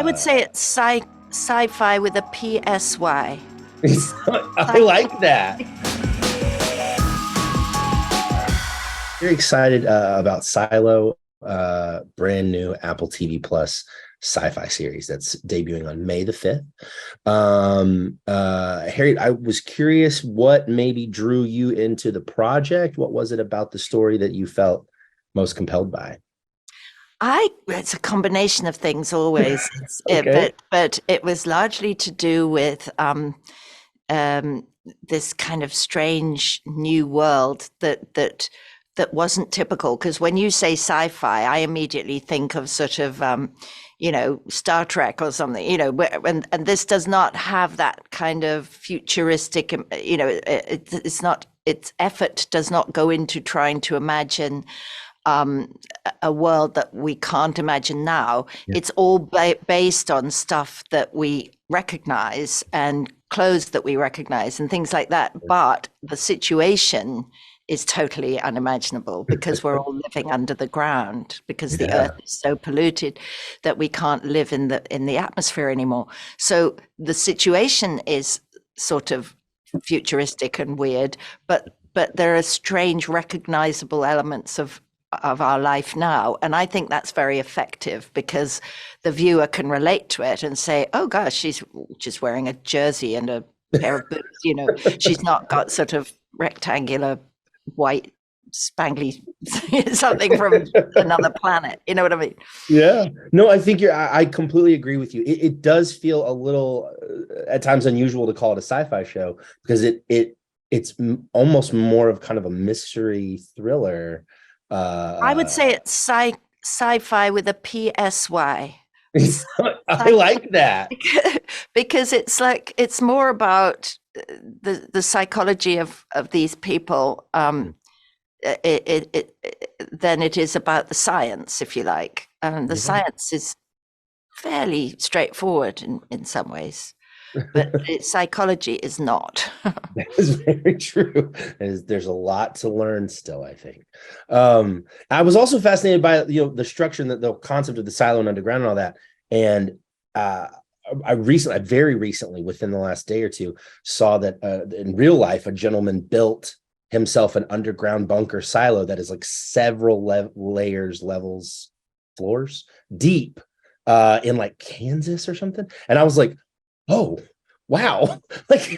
I would say it's sci-fi with a PSY. I like that. Very excited about Silo, brand new Apple TV Plus sci-fi series that's debuting on May the 5th. Harriet, I was curious what maybe drew you into the project. What was it about the story that you felt most compelled by? It's a combination of things always, Okay. but it was largely to do with this kind of strange new world that wasn't typical. Because when you say sci-fi, I immediately think of sort of Star Trek or something, and this does not have that kind of futuristic, it's not, its effort does not go into trying to imagine a world that we can't imagine now. Yeah. It's all based on stuff that we recognize and clothes that we recognize and things like that. But the situation is totally unimaginable because we're all living under the ground, because the earth is so polluted that we can't live in the atmosphere anymore. So the situation is sort of futuristic and weird, but there are strange recognizable elements of our life now. And I think that's very effective because the viewer can relate to it and say, oh gosh, she's just wearing a jersey and a pair of boots, she's not got sort of rectangular white spangly something from another planet. You know what I mean? Yeah. No, I think I completely agree with you. It does feel a little at times unusual to call it a sci-fi show because it's almost more of kind of a mystery thriller. I would say it's sci-fi with a PSY. I like that. Because it's more about the psychology of these people than it is about the science, if you like. The science is fairly straightforward in some ways, but psychology is not. That is very true. There's a lot to learn still, I think. I was also fascinated by the structure and the concept of the silo and underground and all that. And I very recently, within the last day or two, saw that in real life, a gentleman built himself an underground bunker silo that is like several levels, floors deep in like Kansas or something. And I was like, oh, wow.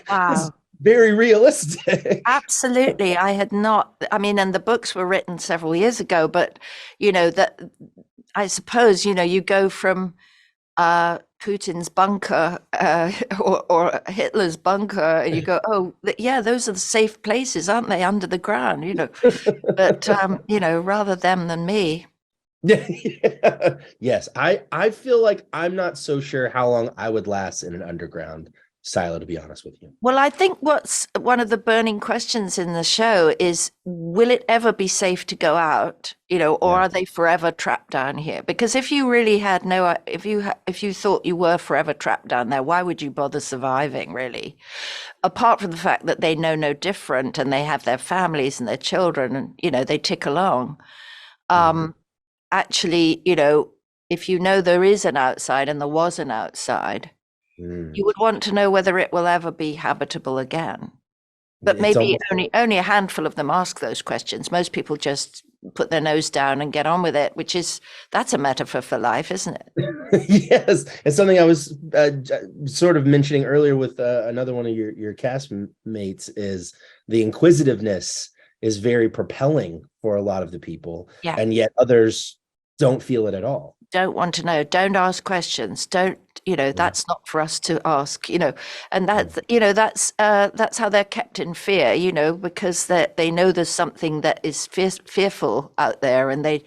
Wow. Very realistic. Absolutely. And the books were written several years ago, but that I suppose you go from Putin's bunker or Hitler's bunker and you go, oh yeah, those are the safe places, aren't they, under the ground, but rather them than me. Yes, I feel like I'm not so sure how long I would last in an underground silo, to be honest with you. Well, I think what's one of the burning questions in the show is, will it ever be safe to go out, or are they forever trapped down here? Because if you really had if you thought you were forever trapped down there, why would you bother surviving, really? Apart from the fact that they know no different and they have their families and their children and, they tick along. Actually, if there is an outside and there was an outside, you would want to know whether it will ever be habitable again. But maybe only a handful of them ask those questions. Most people just put their nose down and get on with it, that's a metaphor for life, isn't it? Yes. It's something I was sort of mentioning earlier with another one of your castmates is the inquisitiveness is very propelling for a lot of the people. Yeah. And yet others don't feel it at all. Don't want to know. Don't ask questions. Don't, that's not for us to ask, and that's how they're kept in fear, because they know there's something that is fearful out there and they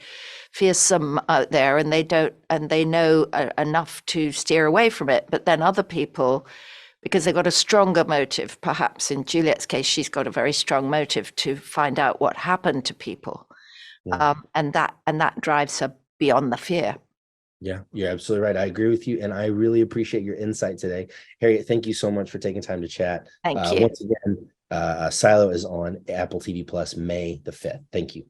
fearsome out there and they know enough to steer away from it. But then other people, because they've got a stronger motive, perhaps in Juliette's case, she's got a very strong motive to find out what happened to people. Yeah. And that drives her beyond the fear. Yeah, you're absolutely right. I agree with you. And I really appreciate your insight today. Harriet, thank you so much for taking time to chat. Thank you. Once again, Silo is on Apple TV Plus May the 5th. Thank you.